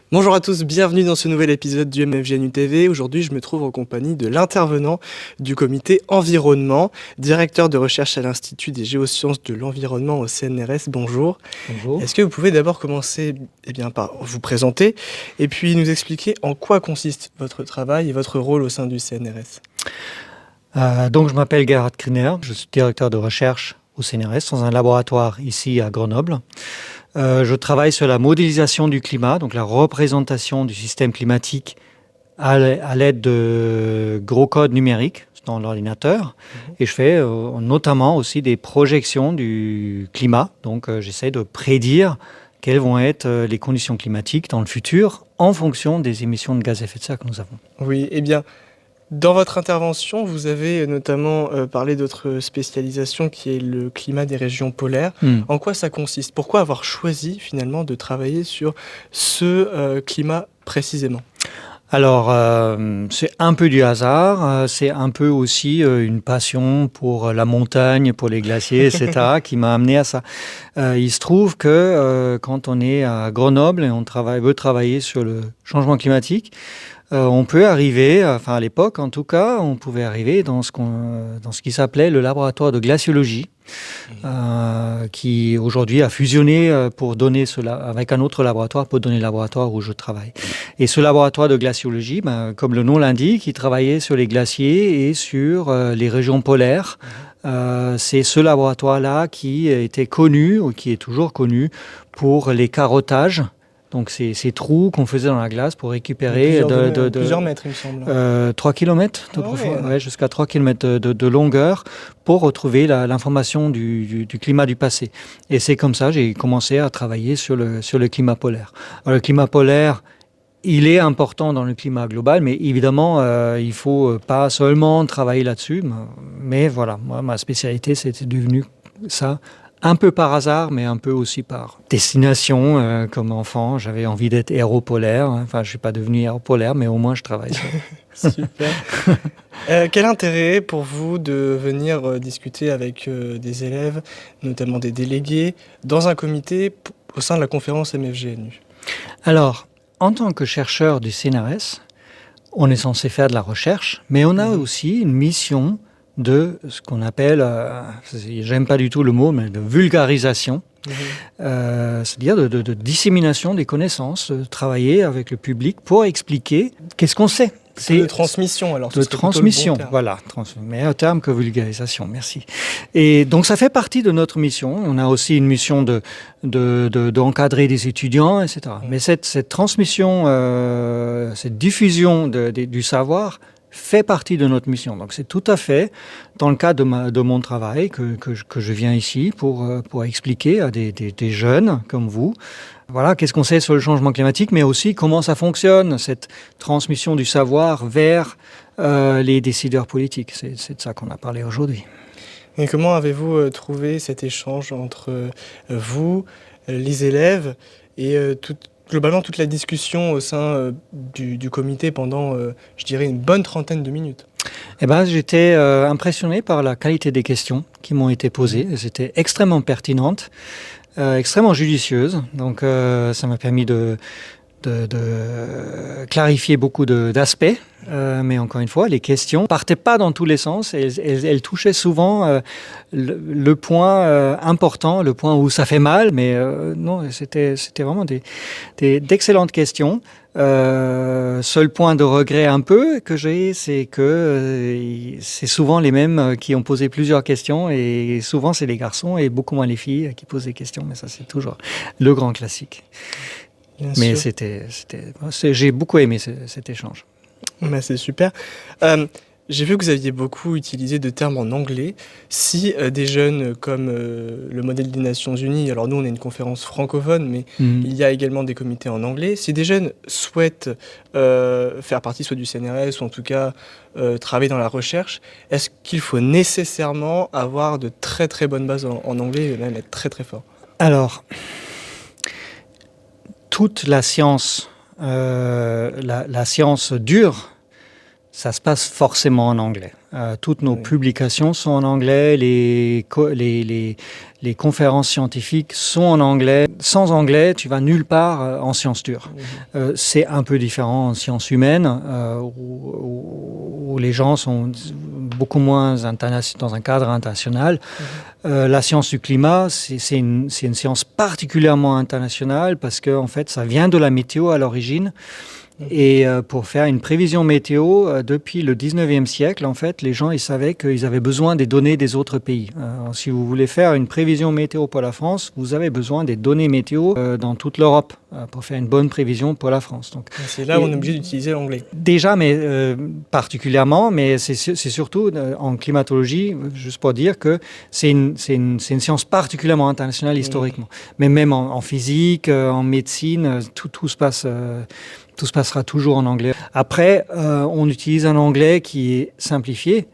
Bonjour à tous, bienvenue dans ce nouvel épisode du MFGNU TV. Aujourd'hui, je me trouve en compagnie de l'intervenant du comité environnement, directeur de recherche à l'Institut des géosciences de l'environnement au CNRS. Bonjour. Bonjour. Est-ce que vous pouvez d'abord commencer par vous présenter et puis nous expliquer en quoi consiste votre travail et votre rôle au sein du CNRS? Donc je m'appelle Gerhard Kriner, je suis directeur de recherche au CNRS dans un laboratoire ici à Grenoble. Je travaille sur la modélisation du climat, donc la représentation du système climatique à l'aide de gros codes numériques dans l'ordinateur. Et je fais notamment aussi des projections du climat. Donc j'essaie de prédire quelles vont être les conditions climatiques dans le futur en fonction des émissions de gaz à effet de serre que nous avons. Oui, dans votre intervention, vous avez notamment parlé de votre spécialisation qui est le climat des régions polaires. En quoi ça consiste? Pourquoi avoir choisi finalement de travailler sur ce climat précisément? Alors, c'est un peu du hasard, c'est un peu aussi une passion pour la montagne, pour les glaciers, etc., qui m'a amené à ça. Il se trouve que quand on est à Grenoble et on veut travailler sur le changement climatique, on peut arriver, enfin à l'époque en tout cas, on pouvait arriver dans ce qui s'appelait le laboratoire de glaciologie, qui aujourd'hui a fusionné avec un autre laboratoire pour donner le laboratoire où je travaille. Et ce laboratoire de glaciologie, comme le nom l'indique, il travaillait sur les glaciers et sur les régions polaires. C'est ce laboratoire-là qui était connu, ou qui est toujours connu, pour les carottages. Donc ces trous qu'on faisait dans la glace pour récupérer plusieurs mètres, il me semble. 3 km, jusqu'à 3 km de longueur pour retrouver l'information du climat du passé. Et c'est comme ça que j'ai commencé à travailler sur le climat polaire. Alors, le climat polaire, il est important dans le climat global, mais évidemment, il ne faut pas seulement travailler là-dessus. Mais voilà, moi, ma spécialité, c'était devenu ça. Un peu par hasard, mais un peu aussi par destination. Comme enfant, j'avais envie d'être aéropolaire. Enfin, je ne suis pas devenu aéropolaire, mais au moins, je travaille sur ça. Super. Quel intérêt pour vous de venir discuter avec des élèves, notamment des délégués, dans un comité au sein de la conférence MFGNU? Alors, en tant que chercheur du CNRS, on est censé faire de la recherche, mais on a aussi une mission de ce qu'on appelle, j'aime pas du tout le mot, mais de vulgarisation, c'est-à-dire de dissémination des connaissances, de travailler avec le public pour expliquer qu'est-ce qu'on sait. C'est de transmission, alors. De transmission, bon voilà. Meilleur terme que vulgarisation, merci. Et donc, ça fait partie de notre mission. On a aussi une mission d'encadrer des étudiants, etc. Mais cette transmission, cette diffusion du savoir fait partie de notre mission. Donc, c'est tout à fait dans le cadre de mon travail que je viens ici pour expliquer à des jeunes comme vous. Voilà, qu'est-ce qu'on sait sur le changement climatique, mais aussi comment ça fonctionne, cette transmission du savoir vers les décideurs politiques. C'est de ça qu'on a parlé aujourd'hui. Et comment avez-vous trouvé cet échange entre vous, les élèves, et globalement toute la discussion au sein du comité pendant, je dirais, une bonne trentaine de minutes? J'étais impressionné par la qualité des questions qui m'ont été posées. Elles étaient extrêmement pertinentes. Extrêmement judicieuse, donc ça m'a permis de clarifier beaucoup d'aspects, mais encore une fois, les questions ne partaient pas dans tous les sens, elles touchaient souvent le point important, le point où ça fait mal, mais non, c'était vraiment d'excellentes questions. Seul point de regret un peu que j'ai, c'est que c'est souvent les mêmes qui ont posé plusieurs questions, et souvent c'est les garçons et beaucoup moins les filles qui posent des questions, mais ça c'est toujours le grand classique. Bien mais sûr. J'ai beaucoup aimé cet échange. C'est super. J'ai vu que vous aviez beaucoup utilisé de termes en anglais. Si des jeunes comme le modèle des Nations Unies, alors nous on est une conférence francophone, mais il y a également des comités en anglais. Si des jeunes souhaitent faire partie soit du CNRS ou en tout cas travailler dans la recherche, est-ce qu'il faut nécessairement avoir de très très bonnes bases en anglais et même être très très fort? Alors, toute la science, la science dure, ça se passe forcément en anglais. Toutes nos publications sont en anglais, les conférences scientifiques sont en anglais. Sans anglais, tu vas nulle part en sciences dures. C'est un peu différent en sciences humaines, où les gens sont beaucoup moins dans un cadre international. La science du climat, c'est une science particulièrement internationale parce que en fait, ça vient de la météo à l'origine. Et pour faire une prévision météo, depuis le 19e siècle, en fait, les gens ils savaient qu'ils avaient besoin des données des autres pays. Si vous voulez faire une prévision météo pour la France, vous avez besoin des données météo dans toute l'Europe pour faire une bonne prévision pour la France. Donc, c'est là où on est obligé d'utiliser l'anglais. Déjà, mais particulièrement, mais c'est surtout en climatologie, juste pour dire que c'est une science particulièrement internationale historiquement. Mais même en physique, en médecine, tout se passe... Tout se passera toujours en anglais. Après, on utilise un anglais qui est simplifié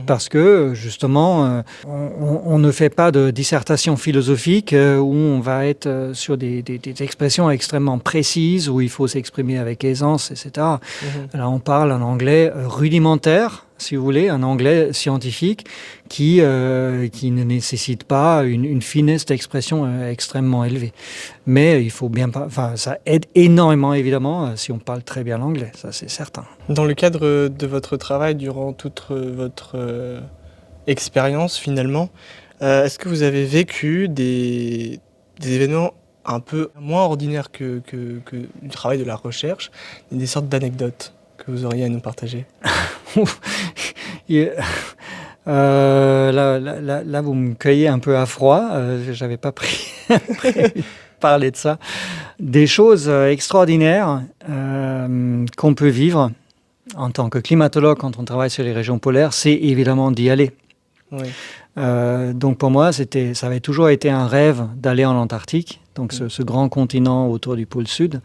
parce que, justement, on ne fait pas de dissertation philosophique où on va être sur des expressions extrêmement précises, où il faut s'exprimer avec aisance, etc. Là, on parle un anglais rudimentaire, si vous voulez, un anglais scientifique qui ne nécessite pas une finesse d'expression extrêmement élevée. Mais il faut bien ça aide énormément, évidemment, si on parle très bien l'anglais, ça c'est certain. Dans le cadre de votre travail, durant toute votre expérience, finalement, est-ce que vous avez vécu des événements un peu moins ordinaires que du travail de la recherche, des sortes d'anecdotes que vous auriez à nous partager? Là, vous me cueillez un peu à froid. J'avais pas prévu de parler de ça. Des choses extraordinaires qu'on peut vivre en tant que climatologue quand on travaille sur les régions polaires, c'est évidemment d'y aller. Oui. Donc pour moi, ça avait toujours été un rêve d'aller en Antarctique, donc ce grand continent autour du pôle sud,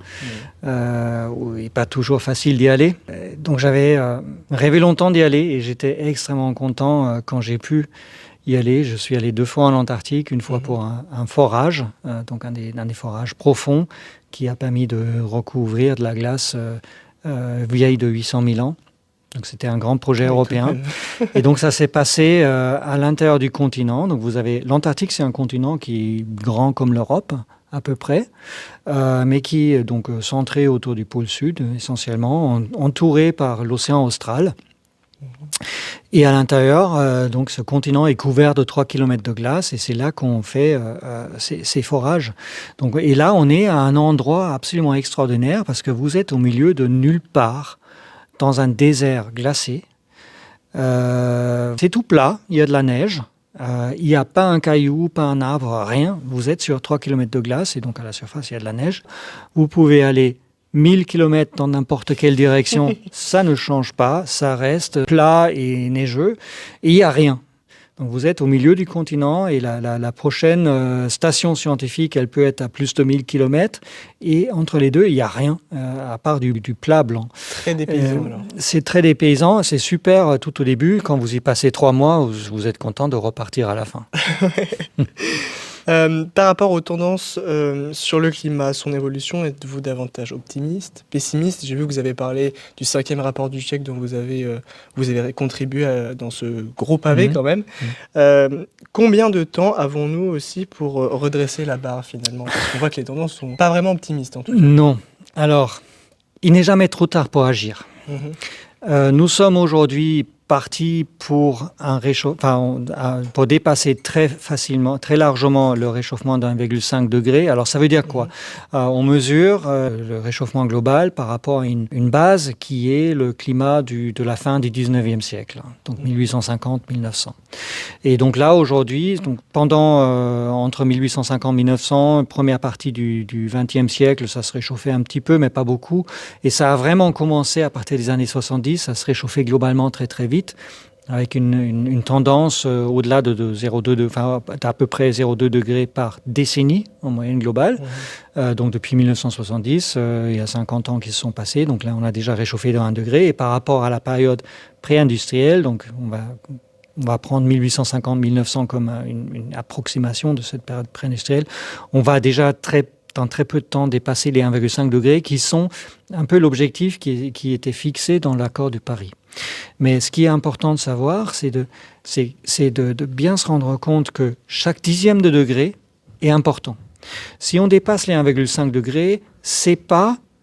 où il n'est pas toujours facile d'y aller. Donc j'avais rêvé longtemps d'y aller et j'étais extrêmement content quand j'ai pu y aller. Je suis allé 2 fois en Antarctique, une fois pour un forage, donc un des forages profonds qui a permis de recouvrir de la glace vieille de 800 000 ans. Donc c'était un grand projet européen. Et donc ça s'est passé à l'intérieur du continent. Donc l'Antarctique, c'est un continent qui est grand comme l'Europe, à peu près, mais qui est donc centré autour du pôle sud, essentiellement, entouré par l'océan austral. Et à l'intérieur, donc ce continent est couvert de 3 km de glace et c'est là qu'on fait ces forages. Donc, et là, on est à un endroit absolument extraordinaire parce que vous êtes au milieu de nulle part, dans un désert glacé. C'est tout plat, il y a de la neige, il n'y a pas un caillou, pas un arbre, rien. Vous êtes sur 3 km de glace et donc à la surface, il y a de la neige. Vous pouvez aller 1000 km dans n'importe quelle direction, ça ne change pas, ça reste plat et neigeux et il n'y a rien. Donc vous êtes au milieu du continent et la prochaine station scientifique, elle peut être à plus de 1000 km et entre les deux, il n'y a rien à part du plat blanc. Très dépaysant alors. C'est très dépaysant, c'est super tout au début. Quand vous y passez 3 mois, vous êtes content de repartir à la fin. Par rapport aux tendances sur le climat, son évolution, êtes-vous davantage optimiste, pessimiste? J'ai vu que vous avez parlé du 5e rapport du GIEC dont vous avez contribué dans ce gros pavé quand même. Combien de temps avons-nous aussi pour redresser la barre finalement? Parce qu'on voit que les tendances sont pas vraiment optimistes en tout cas. Non. Alors, il n'est jamais trop tard pour agir. Nous sommes aujourd'hui partis pour pour dépasser très facilement, très largement le réchauffement d'1,5 degré. Alors ça veut dire quoi? On mesure le réchauffement global par rapport à une base qui est le climat de la fin du 19e siècle, donc 1850-1900. Et donc là aujourd'hui, entre 1850 et 1900, première partie du 20e siècle, ça se réchauffait un petit peu, mais pas beaucoup. Et ça a vraiment commencé à partir des années 70, à se réchauffer globalement très très vite, avec une tendance au-delà de 0,2, d'à peu près 0,2 degrés par décennie en moyenne globale. Donc depuis 1970, il y a 50 ans qui se sont passés. Donc là, on a déjà réchauffé de 1 degré. Et par rapport à la période pré-industrielle, donc on va prendre 1850-1900 comme une approximation de cette période pré-industrielle, on va déjà très dans très peu de temps dépasser les 1,5 degrés, qui sont un peu l'objectif qui était fixé dans l'accord de Paris. Mais ce qui est important de savoir, c'est de bien se rendre compte que chaque dixième de degré est important. Si on dépasse les 1,5 degrés,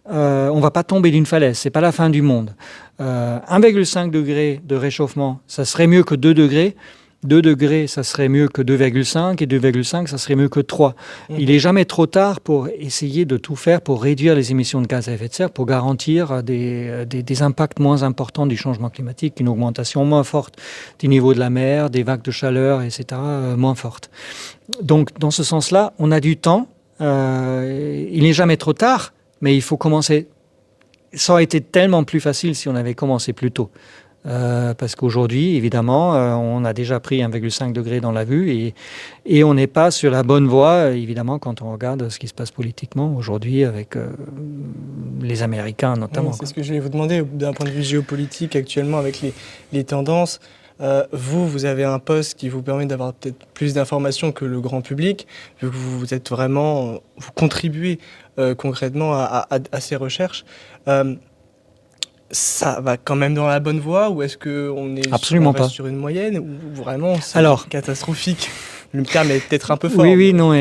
on ne va pas tomber d'une falaise, ce n'est pas la fin du monde. 1,5 degré de réchauffement, ça serait mieux que 2 degrés. 2 degrés, ça serait mieux que 2,5 et 2,5, ça serait mieux que 3. Il n'est jamais trop tard pour essayer de tout faire pour réduire les émissions de gaz à effet de serre, pour garantir des impacts moins importants du changement climatique, une augmentation moins forte du niveau de la mer, des vagues de chaleur, etc., moins fortes. Donc, dans ce sens-là, on a du temps. Il n'est jamais trop tard, mais il faut commencer. Ça aurait été tellement plus facile si on avait commencé plus tôt. Parce qu'aujourd'hui, évidemment, on a déjà pris 1,5 degré dans la vue et on n'est pas sur la bonne voie, évidemment, quand on regarde ce qui se passe politiquement aujourd'hui avec les Américains notamment. C'est ce que je voulais vous demander, d'un point de vue géopolitique actuellement avec les tendances. Vous avez un poste qui vous permet d'avoir peut-être plus d'informations que le grand public, vu que vous êtes vraiment, vous contribuez concrètement à ces recherches. Ça va quand même dans la bonne voie ou est-ce qu'on est sur une moyenne ou vraiment c'est catastrophique? Le terme est peut-être un peu fort. Oui, non.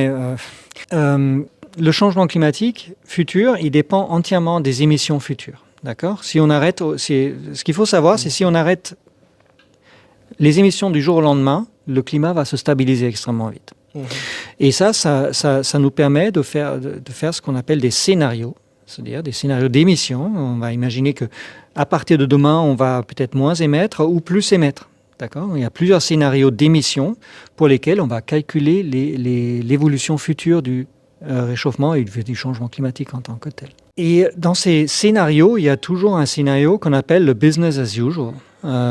Le changement climatique futur, il dépend entièrement des émissions futures. D'accord? Si on arrête, ce qu'il faut savoir, c'est si on arrête les émissions du jour au lendemain, le climat va se stabiliser extrêmement vite. Et ça nous permet de faire ce qu'on appelle des scénarios. C'est-à-dire des scénarios d'émissions. On va imaginer qu'à partir de demain, on va peut-être moins émettre ou plus émettre. D'accord ? Il y a plusieurs scénarios d'émissions pour lesquels on va calculer l'évolution future du réchauffement et du changement climatique en tant que tel. Et dans ces scénarios, il y a toujours un scénario qu'on appelle le business as usual.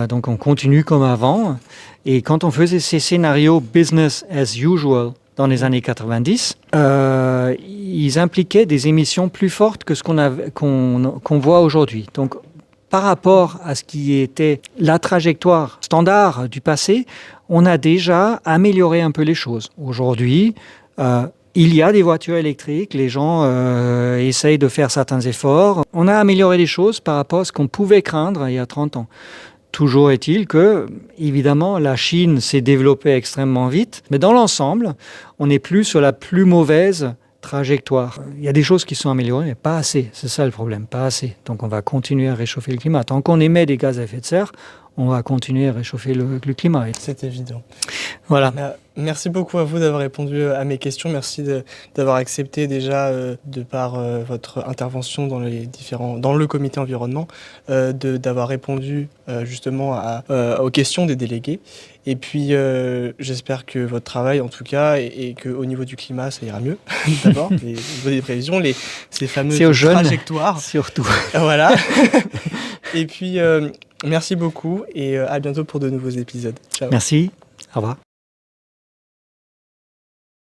Donc on continue comme avant. Et quand on faisait ces scénarios business as usual dans les années 90, ils impliquaient des émissions plus fortes que ce qu'on voit aujourd'hui. Donc, par rapport à ce qui était la trajectoire standard du passé, on a déjà amélioré un peu les choses. Aujourd'hui, il y a des voitures électriques, les gens essayent de faire certains efforts. On a amélioré les choses par rapport à ce qu'on pouvait craindre il y a 30 ans. Toujours est-il que, évidemment, la Chine s'est développée extrêmement vite, mais dans l'ensemble, on n'est plus sur la plus mauvaise trajectoire. Il y a des choses qui sont améliorées, mais pas assez. C'est ça le problème, pas assez. Donc on va continuer à réchauffer le climat. Tant qu'on émet des gaz à effet de serre, on va continuer à réchauffer le climat. C'est évident. Voilà. Merci beaucoup à vous d'avoir répondu à mes questions. Merci d'avoir accepté déjà, de par votre intervention dans le comité environnement, d'avoir répondu justement aux questions des délégués. Et puis, j'espère que votre travail, en tout cas, et qu'au niveau du climat, ça ira mieux. D'abord, au niveau des prévisions, ces fameuses trajectoires. Surtout. Voilà. Et puis, merci beaucoup et à bientôt pour de nouveaux épisodes. Ciao. Merci. Au revoir.